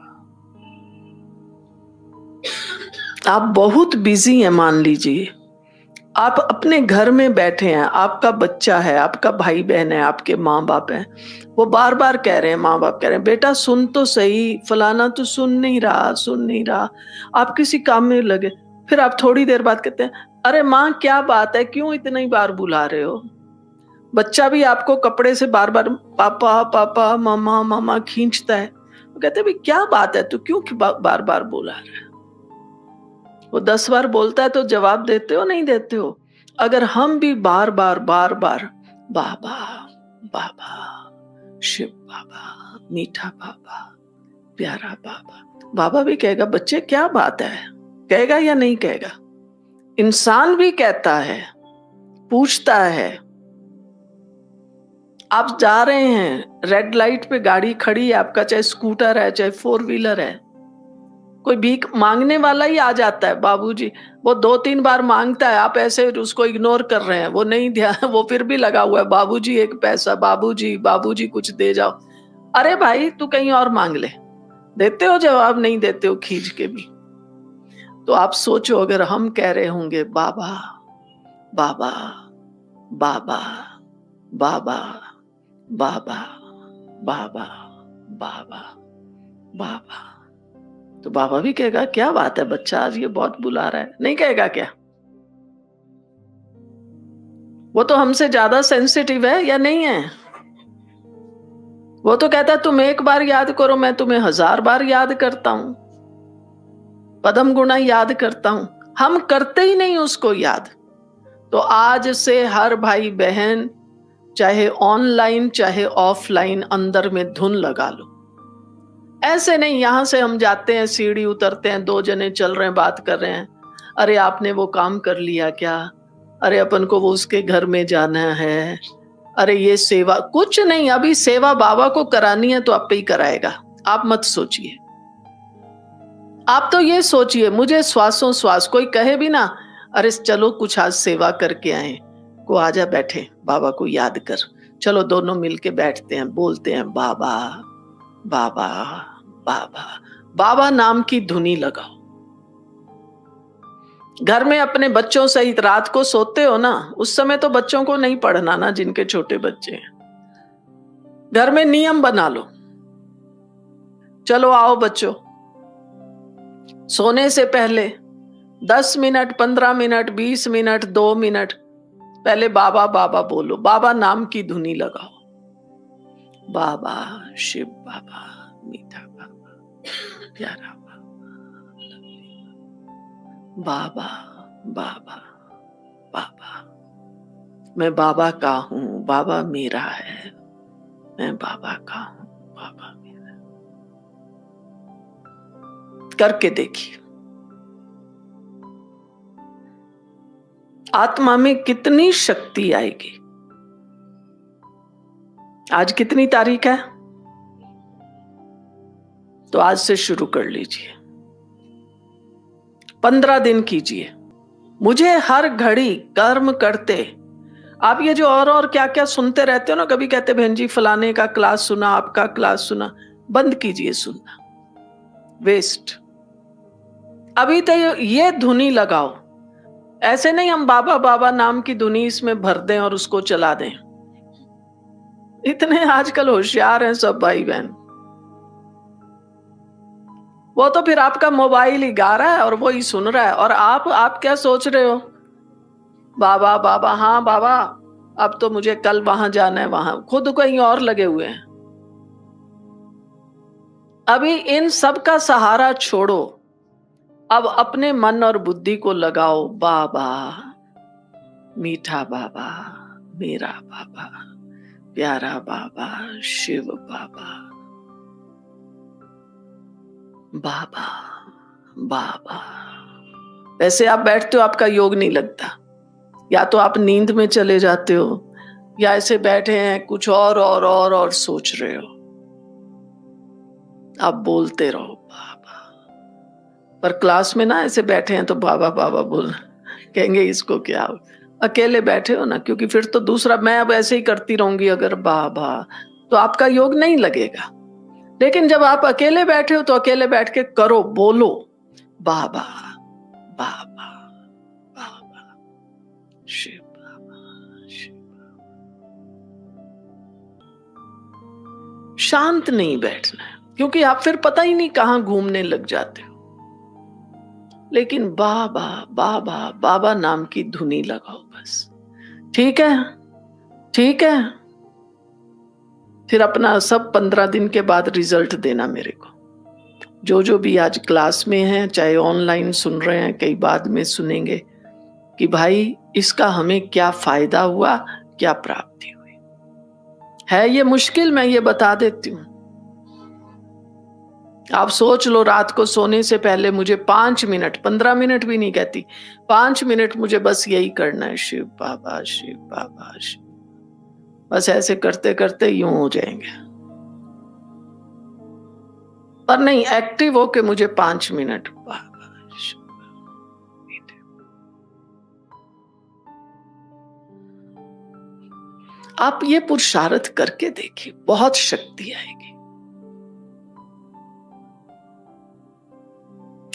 आप बहुत बिजी हैं, मान लीजिए आप अपने घर में बैठे हैं, आपका बच्चा है, आपका भाई बहन है, आपके माँ बाप हैं, वो बार बार कह रहे हैं, माँ बाप कह रहे हैं बेटा सुन तो सही, फलाना तो सुन नहीं रहा। आप किसी काम में लगे, फिर आप थोड़ी देर बाद कहते हैं अरे माँ क्या बात है, क्यों इतनी बार बुला रहे हो? बच्चा भी आपको कपड़े से बार बार पापा पापा मामा मामा खींचता है, वो कहते हैं भाई क्या बात है, तू क्यों बार बार बुला रहा है? वो 10 बार बोलता है तो जवाब देते हो नहीं देते हो? अगर हम भी बार बार बाबा बाबा, शिव बाबा, मीठा बाबा, प्यारा बाबा, बाबा भी कहेगा बच्चे क्या बात है, कहेगा या नहीं कहेगा? इंसान भी कहता है, पूछता है। आप जा रहे हैं, रेड लाइट पे गाड़ी खड़ी है, आपका चाहे स्कूटर है चाहे 4 व्हीलर है, कोई भीख मांगने वाला ही आ जाता है, बाबूजी। वो 2-3 बार मांगता है, आप ऐसे उसको इग्नोर कर रहे हैं, वो नहीं ध्यान, वो फिर भी लगा हुआ है, बाबूजी 1 पैसा, बाबूजी बाबूजी कुछ दे जाओ। अरे भाई तू कहीं और मांग ले, देते हो जवाब, नहीं देते हो खींच के भी। तो आप सोचो अगर हम कह रहे होंगे बाबा बाबा बाबा बाबा बाबा बाबा बाबा बाबा, तो बाबा भी कहेगा क्या बात है बच्चा, आज ये बहुत बुला रहा है, नहीं कहेगा क्या? वो तो हमसे ज्यादा सेंसिटिव है या नहीं है? वो तो कहता है तुम 1 बार याद करो, मैं तुम्हें 1000 बार याद करता हूं, पदम गुणा याद करता हूं। हम करते ही नहीं उसको याद। तो आज से हर भाई बहन, चाहे ऑनलाइन चाहे ऑफलाइन, अंदर में धुन लगा लो। ऐसे नहीं यहां से हम जाते हैं, सीढ़ी उतरते हैं, 2 जने चल रहे हैं, बात कर रहे हैं, अरे आपने वो काम कर लिया क्या, अरे अपन को वो उसके घर में जाना है, अरे ये सेवा, कुछ नहीं। अभी सेवा बाबा को करानी है तो आप पे ही कराएगा, आप मत सोचिए। आप तो ये सोचिए, मुझे श्वासों श्वास कोई कहे भी ना, अरे चलो कुछ आज सेवा करके आए, को आजा बैठे, बाबा को याद कर, चलो दोनों मिलके बैठते हैं, बोलते हैं बाबा बाबा बाबा। बाबा नाम की धुनी लगाओ। घर में अपने बच्चों सहित रात को सोते हो ना, उस समय तो बच्चों को नहीं पढ़ना ना, जिनके छोटे बच्चे हैं। घर में नियम बना लो, चलो आओ बच्चों, सोने से पहले 10 मिनट, 15 मिनट, 20 मिनट, 2 मिनट पहले बाबा बाबा बोलो, बाबा नाम की धुनी लगाओ। बाबा, शिव बाबा, मीठा बाबा, प्यारा बाबा, बाबा बाबा, मैं बाबा का हूं, बाबा मेरा है, मैं बाबा का हूं, बाबा मेरा। करके देखिए, आत्मा में कितनी शक्ति आएगी। आज कितनी तारीख है? तो आज से शुरू कर लीजिए, 15 दिन कीजिए। मुझे हर घड़ी कर्म करते, आप ये जो और क्या क्या सुनते रहते हो ना, कभी कहते बहन जी फलाने का क्लास सुना, आपका क्लास सुना, बंद कीजिए सुनना, वेस्ट। अभी तो ये धुनी लगाओ। ऐसे नहीं हम बाबा बाबा नाम की धुनी इसमें भर दें और उसको चला दें। इतने आजकल होशियार हैं सब भाई बहन, वो तो फिर आपका मोबाइल ही गा रहा है और वो ही सुन रहा है, और आप क्या सोच रहे हो, बाबा बाबा, हाँ बाबा अब तो मुझे कल वहां जाना है, वहां खुद कहीं और लगे हुए हैं। अभी इन सब का सहारा छोड़ो, अब अपने मन और बुद्धि को लगाओ, बाबा, मीठा बाबा, मेरा बाबा, प्यारा बाबा, शिव बाबा, बाबा बाबा। वैसे आप बैठते हो, आपका योग नहीं लगता, या तो आप नींद में चले जाते हो, या ऐसे बैठे हैं कुछ और सोच रहे हो। आप बोलते रहो बाबा, पर क्लास में ना ऐसे बैठे हैं तो बाबा बाबा बोलना, कहेंगे इसको क्या, अकेले बैठे हो ना, क्योंकि फिर तो दूसरा मैं अब ऐसे ही करती रहूंगी अगर बाबा, तो आपका योग नहीं लगेगा। लेकिन जब आप अकेले बैठे हो तो अकेले बैठ के करो, बोलो बाबा बाबा बाबा, शिव बाबा, शिव बाबा। शांत नहीं बैठना है, क्योंकि आप फिर पता ही नहीं कहां घूमने लग जाते हो। लेकिन बाबा बाबा बाबा नाम की धुनी लगाओ बस, ठीक है, ठीक है। फिर अपना सब 15 दिन के बाद रिजल्ट देना मेरे को। जो भी आज क्लास में हैं, चाहे ऑनलाइन सुन रहे हैं, कई बाद में सुनेंगे, कि भाई इसका हमें क्या फायदा हुआ, क्या प्राप्ति हुई। है ये मुश्किल, मैं ये बता देती हूँ। आप सोच लो, रात को सोने से पहले मुझे 5 मिनट, 15 मिनट भी नहीं कहती, 5 मिनट मुझे बस यही करना है, शिव बाबा, शिव बाबा, शिव। बस ऐसे करते करते यूं हो जाएंगे। पर नहीं, एक्टिव होके मुझे 5 मिनट बाबा शिव। आप ये पुरुषार्थ करके देखिए, बहुत शक्ति आएगी।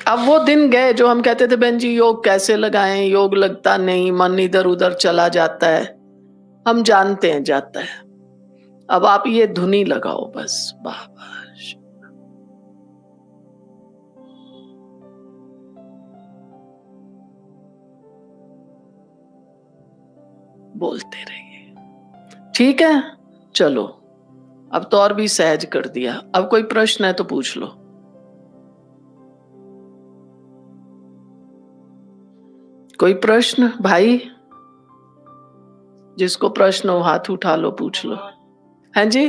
अब वो दिन गए जो हम कहते थे बहन जी योग कैसे लगाएं, योग लगता नहीं, मन इधर उधर चला जाता है। हम जानते हैं जाता है। अब आप ये धुनी लगाओ बस, बाबा बोलते रहिए। ठीक है, चलो अब तो और भी सहज कर दिया। अब कोई प्रश्न है तो पूछ लो। कोई प्रश्न भाई? जिसको प्रश्न हो हाथ उठा लो, पूछ लो। हैं जी,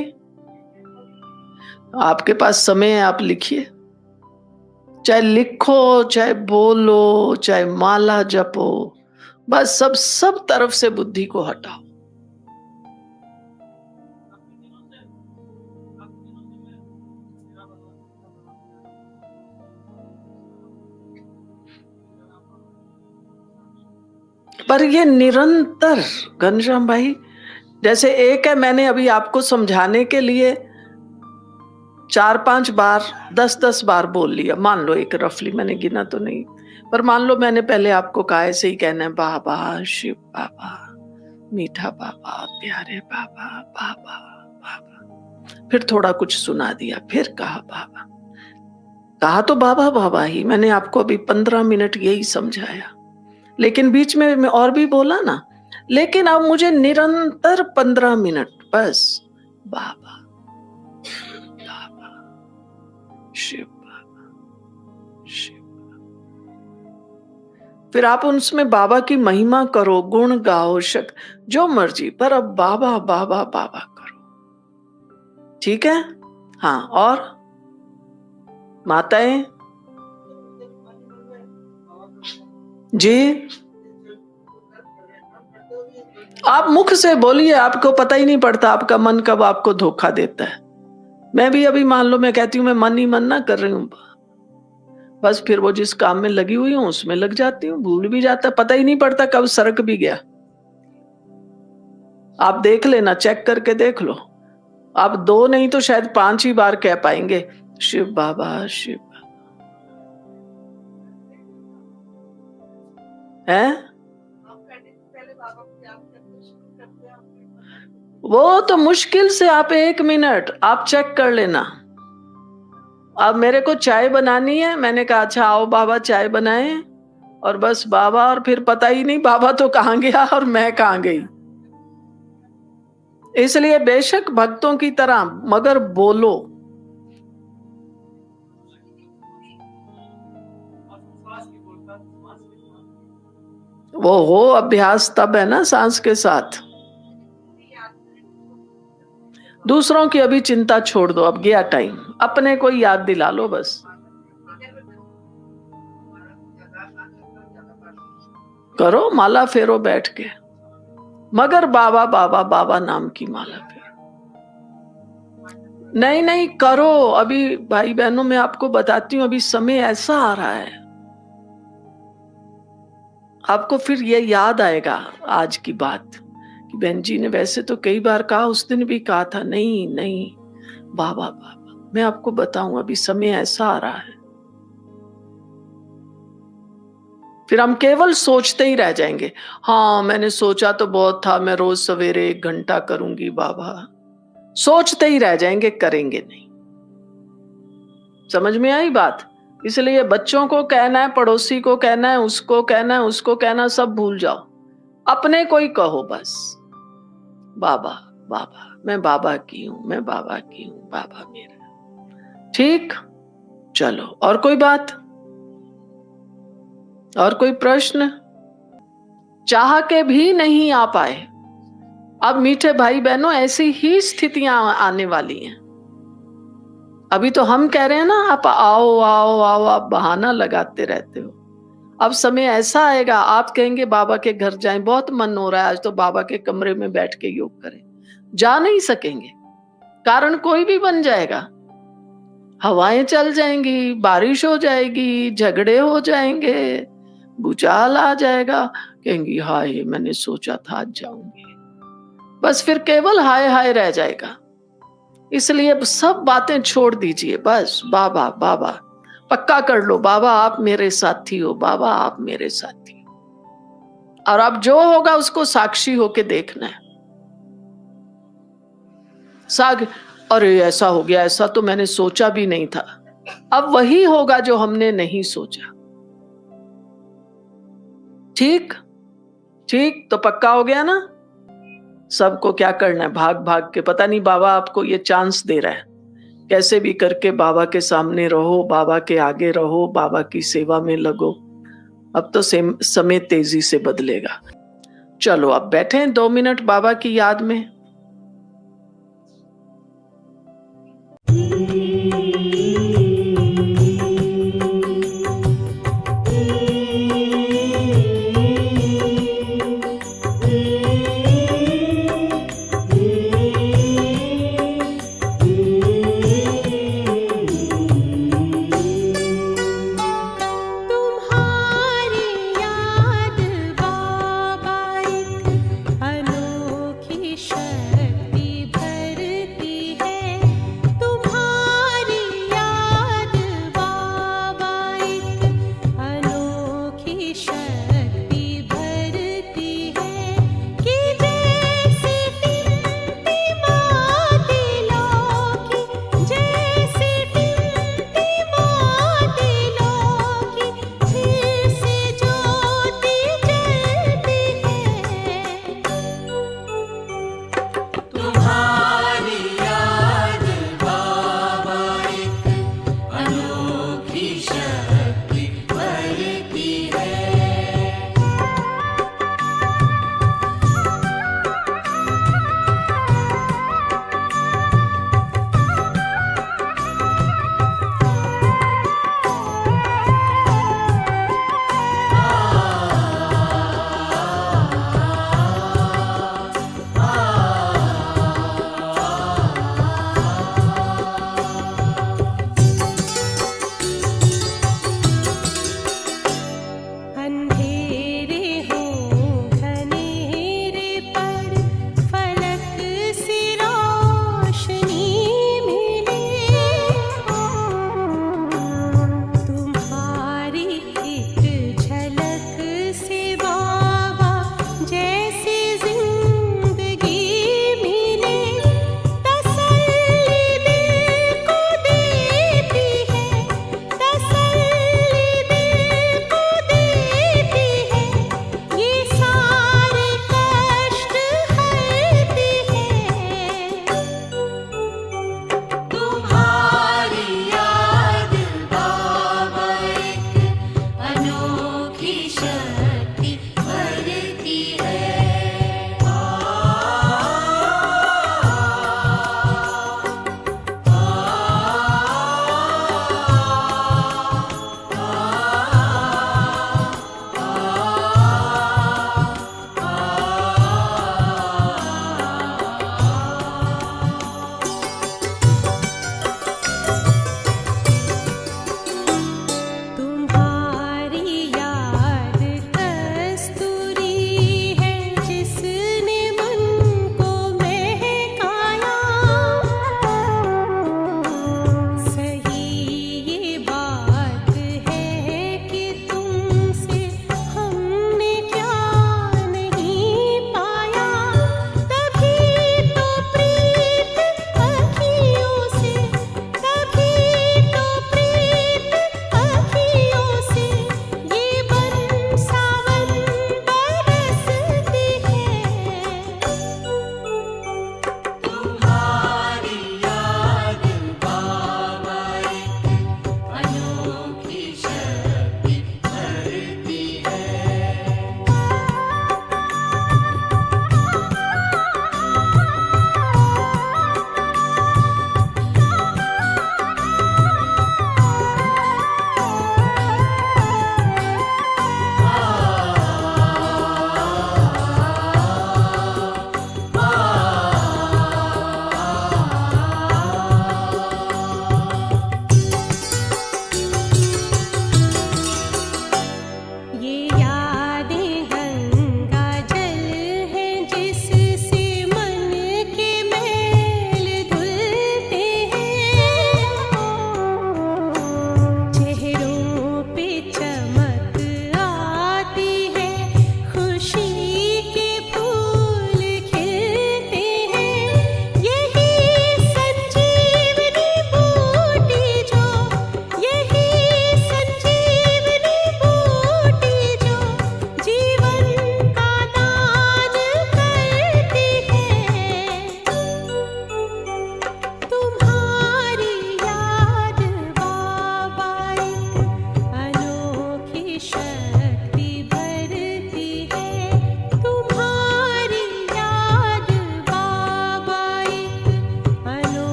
आपके पास समय है, आप लिखिए। चाहे लिखो, चाहे बोलो, चाहे माला जपो, बस सब तरफ से बुद्धि को हटाओ। पर ये निरंतर, घनश्याम भाई, जैसे एक है, मैंने अभी आपको समझाने के लिए 4-5 बार, 10-10 बार बोल लिया, मान लो, एक रफली मैंने गिना तो नहीं, पर मान लो मैंने पहले आपको कहा ऐसे ही कहना है, बाबा शिव बाबा, मीठा बाबा, प्यारे बाबा, बाबा बाबा। फिर थोड़ा कुछ सुना दिया, फिर कहा बाबा। कहा तो बाबा बाबा ही, मैंने आपको अभी 15 मिनट यही समझाया, लेकिन बीच में मैं और भी बोला ना। लेकिन अब मुझे निरंतर 15 मिनट बस बाबा बाबा शिव बाबा शिव। फिर आप उसमें बाबा की महिमा करो, गुण गाओ, जो मर्जी, पर अब बाबा बाबा बाबा करो। ठीक है? हाँ, और माताएं जी, आप मुख से बोलिए, आपको पता ही नहीं पड़ता आपका मन कब आपको धोखा देता है। मैं भी अभी मान लो मैं कहती हूँ मैं मन ही मन ना कर रही हूँ, बस फिर वो जिस काम में लगी हुई हूँ उसमें लग जाती हूँ, भूल भी जाता, पता ही नहीं पड़ता कब सरक भी गया। आप देख लेना, चेक करके देख लो। आप 2 नहीं तो शायद 5 ही बार कह पाएंगे शिव बाबा शिव है। वो तो मुश्किल से आप 1 मिनट आप चेक कर लेना। अब मेरे को चाय बनानी है, मैंने कहा अच्छा आओ बाबा चाय बनाए, और बस बाबा, और फिर पता ही नहीं बाबा तो कहाँ गया और मैं कहाँ गई। इसलिए बेशक भक्तों की तरह, मगर बोलो। वो हो अभ्यास तब है ना, सांस के साथ। दूसरों की अभी चिंता छोड़ दो, अब गया टाइम, अपने को याद दिला लो बस। करो माला फेरो बैठ के, मगर बाबा बाबा बाबा नाम की माला फेरो। नहीं नहीं करो, अभी भाई बहनों मैं आपको बताती हूँ, अभी समय ऐसा आ रहा है, आपको फिर ये याद आएगा आज की बात कि बहन जी ने वैसे तो कई बार कहा, उस दिन भी कहा था, नहीं नहीं बाबा बाबा। मैं आपको बताऊं, अभी समय ऐसा आ रहा है, फिर हम केवल सोचते ही रह जाएंगे। हाँ मैंने सोचा तो बहुत था, मैं रोज सवेरे 1 घंटा करूंगी बाबा, सोचते ही रह जाएंगे, करेंगे नहीं। समझ में आई बात? इसलिए बच्चों को कहना है, पड़ोसी को कहना है, उसको कहना है, उसको कहना, सब भूल जाओ, अपने को ही कहो बस, बाबा बाबा, मैं बाबा की हूं, मैं बाबा की हूं, बाबा मेरा। ठीक, चलो और कोई बात, और कोई प्रश्न? चाह के भी नहीं आ पाए। अब मीठे भाई बहनों, ऐसी ही स्थितियां आने वाली हैं। अभी तो हम कह रहे हैं ना, आप आओ आओ आओ, आप बहाना लगाते रहते हो। अब समय ऐसा आएगा, आप कहेंगे बाबा के घर जाएं, बहुत मन हो रहा है आज तो बाबा के कमरे में बैठ के योग करें। जा नहीं सकेंगे, कारण कोई भी बन जाएगा। हवाएं चल जाएंगी, बारिश हो जाएगी, झगड़े हो जाएंगे, भूचाल आ जाएगा। कहेंगी हाय, मैंने सोचा था आज जाऊंगी। बस फिर केवल हाय हाय रह जाएगा। इसलिए सब बातें छोड़ दीजिए। बस बाबा बाबा पक्का कर लो, बाबा आप मेरे साथी हो, बाबा आप मेरे साथी हो। और अब जो होगा उसको साक्षी होके देखना है। अरे ऐसा हो गया, ऐसा तो मैंने सोचा भी नहीं था। अब वही होगा जो हमने नहीं सोचा। ठीक ठीक, तो पक्का हो गया ना। सबको क्या करना है, भाग भाग के, पता नहीं बाबा आपको ये चांस दे रहा है, कैसे भी करके बाबा के सामने रहो, बाबा के आगे रहो, बाबा की सेवा में लगो। अब तो समय तेजी से बदलेगा। चलो अब बैठे 2 मिनट बाबा की याद में।